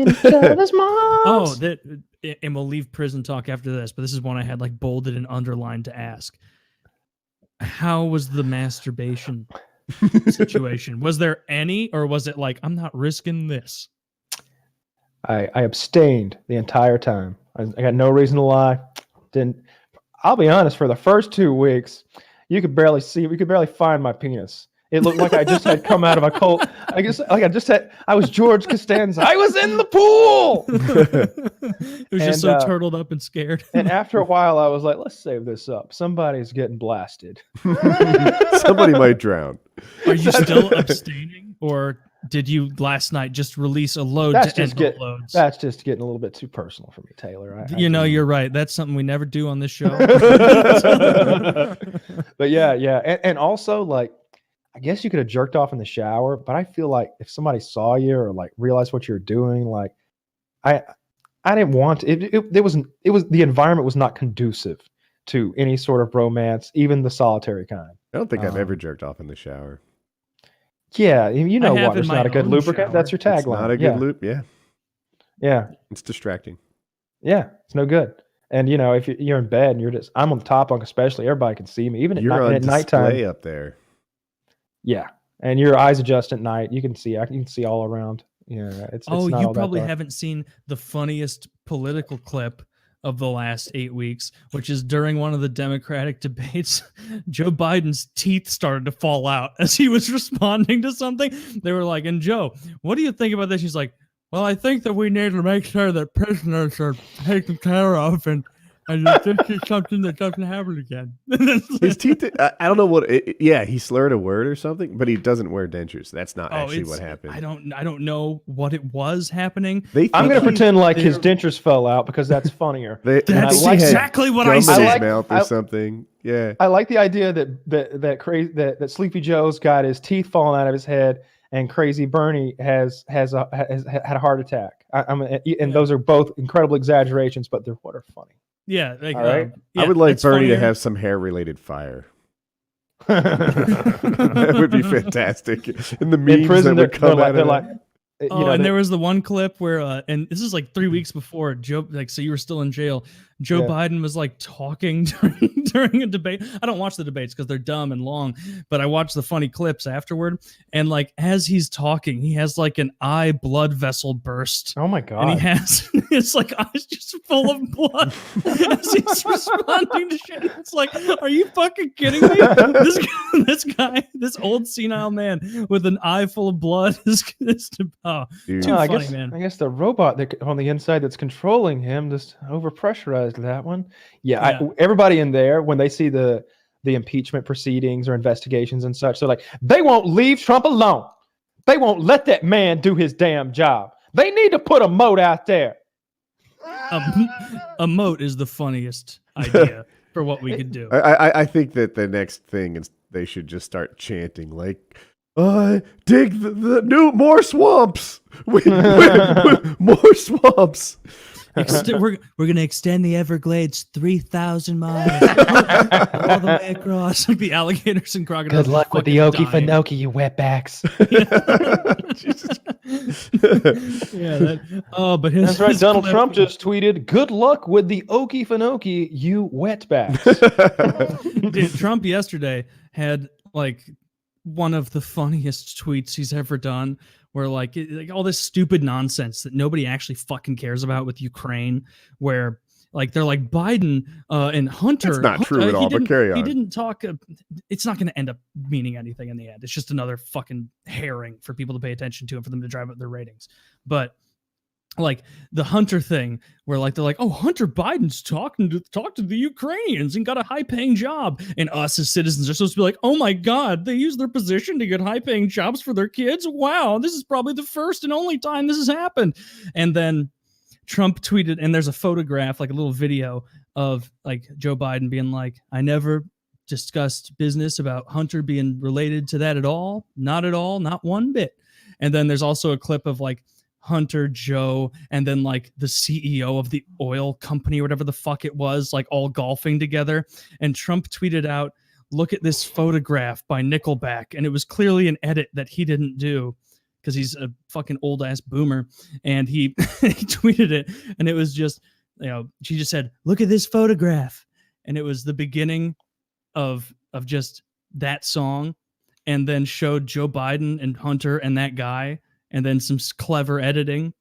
in each other's moms. Oh, and we'll leave prison talk after this, but this is one I had like bolded and underlined to ask. How was the masturbation situation? Was there any, or was it like, I'm not risking this? I abstained the entire time. I got no reason to lie. I'll be honest, for the first 2 weeks, you could barely find my penis. It looked like I just had come out of a cult. I was George Costanza. I was in the pool. It was just so turtled up and scared. And after a while, I was like, let's save this up. Somebody's getting blasted. Somebody might drown. Are you still abstaining, or did you last night just release a load to end the loads? That's just getting a little bit too personal for me, Taylor. You're right. That's something we never do on this show. But yeah. And also, like, I guess you could have jerked off in the shower, but I feel like if somebody saw you or like realized what you're doing, like I didn't want it. It was the environment was not conducive to any sort of romance, even the solitary kind. I don't think I've ever jerked off in the shower. Yeah, you know what? It's not a good lubricant. Shower. That's your tagline. It's not a good loop. Yeah. Yeah. It's distracting. Yeah, it's no good. And if you're in bed and I'm on the top bunk, especially, everybody can see me, even at nighttime. Up there. Yeah, and your eyes adjust at night. You can see all around. Yeah, it's not you all probably that dark. haven't seen the funniest political clip of the last 8 weeks, which is during one of the Democratic debates. Joe Biden's teeth started to fall out as he was responding to something. They were like, and Joe, what do you think about this? He's like, well, I think that we need to make sure that prisoners are taken care of, and this is something that doesn't happen again. His teeth, I don't know what. He slurred a word or something, but he doesn't wear dentures. That's not actually what happened. I don't know what it was happening. I'm going to pretend like his dentures fell out because that's funnier. That's exactly what I said. His mouth or something. Yeah, I like the idea that Sleepy Joe's got his teeth falling out of his head, and Crazy Bernie has had a heart attack. Those are both incredible exaggerations, but they're what are funny. Yeah, all right. I would like Bernie to have some hair-related fire. That would be fantastic. In the memes in prison, that would come out of that. And there was the one clip where, and this is like 3 weeks before Joe, so you were still in jail. Joe Biden was like talking during a debate. I don't watch the debates because they're dumb and long, but I watch the funny clips afterward. And like as he's talking, he has like an eye blood vessel burst. Oh my god! And he has it's like eyes just full of blood as he's responding to shit. It's like, are you fucking kidding me? This old senile man with an eye full of blood is too funny, man. I guess the robot that on the inside that's controlling him just overpressurized that one. Everybody in there, when they see the impeachment proceedings or investigations and such, they're like, they won't leave Trump alone. They won't let that man do his damn job. They need to put a moat out there. A moat is the funniest idea for what we could do. I think that the next thing is they should just start chanting like, dig the new more swamps. More swamps. We're going to extend the Everglades 3,000 miles all the way across. Like the alligators and crocodiles. Good luck with the Okefenokee, you wetbacks. That's right. Donald Trump just tweeted, "Good luck with the Okefenokee, you wetbacks." Dude, Trump yesterday had like one of the funniest tweets he's ever done, where like all this stupid nonsense that nobody actually fucking cares about with Ukraine, where like they're like Biden and Hunter. It's not true at all, but carry on. He didn't talk. It's not going to end up meaning anything in the end. It's just another fucking herring for people to pay attention to and for them to drive up their ratings. But like the Hunter thing, where like they're like, oh, Hunter Biden's talked to the Ukrainians and got a high-paying job, and us as citizens are supposed to be like, oh my god, they use their position to get high-paying jobs for their kids. Wow, this is probably the first and only time this has happened. And then Trump tweeted, and there's a photograph, like a little video of like Joe Biden being like, I never discussed business about Hunter being related to that at all, not one bit. And then there's also a clip of like Hunter, Joe, and then like the CEO of the oil company or whatever the fuck it was, like all golfing together. And Trump tweeted out, look at this photograph by Nickelback. And it was clearly an edit that he didn't do. because he's a fucking old ass boomer, and he he tweeted it, and it was just, she just said, "Look at this photograph," and it was the beginning of just that song, and then showed Joe Biden and Hunter and that guy, and then some clever editing.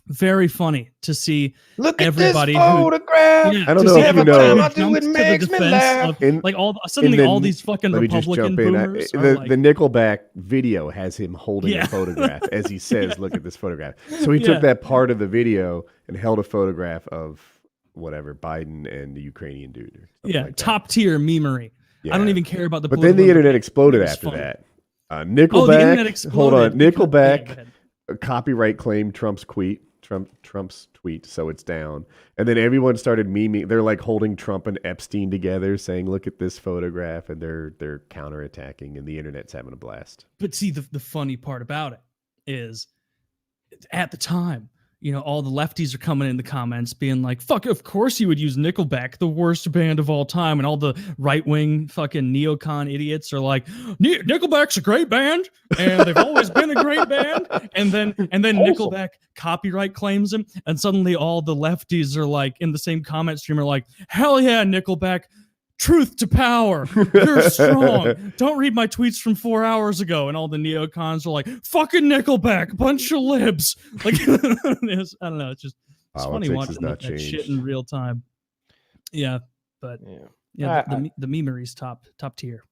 Very funny to see. Look at everybody this photograph. I don't know if you know. Every time I do, it makes me laugh. All these fucking let me just Republican jump in. boomers The Nickelback video has him holding a photograph as he says, "Look at this photograph." So he took that part of the video and held a photograph of whatever Biden and the Ukrainian dude. Or something like that. Top tier memery. Yeah. I don't even care about the. But then the internet exploded after funny. that. Nickelback. Oh, the internet exploded. Hold on, Nickelback. Yeah, Copyright claim Trump's tweet, so it's down. And then everyone started memeing. They're like holding Trump and Epstein together, saying, "Look at this photograph," and they're counterattacking, and the internet's having a blast. But see, the funny part about it is, at the time, all the lefties are coming in the comments being like, "Fuck, of course you would use Nickelback, the worst band of all time," and all the right wing fucking neocon idiots are like, "Nickelback's a great band, and they've always been a great band." And then Nickelback copyright claims him, and suddenly all the lefties are like in the same comment stream are like, "Hell yeah, Nickelback. Truth to power. You're strong. Don't read my tweets from 4 hours ago." And all the neocons are like, "Fucking Nickelback, bunch of libs." Like, I don't know. It's funny watching that shit in real time. Yeah, but the memery's top tier.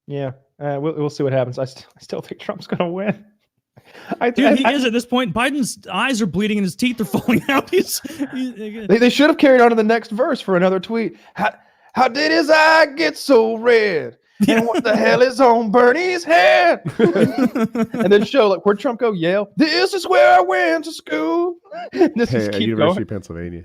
Yeah, we'll see what happens. I still think Trump's gonna win. He is at this point. Biden's eyes are bleeding and his teeth are falling out. They should have carried on to the next verse for another tweet. How did his eye get so red? And what the hell is on Bernie's head? And then show like where'd Trump go? Yale. This is where I went to school. Just keep University going. of Pennsylvania.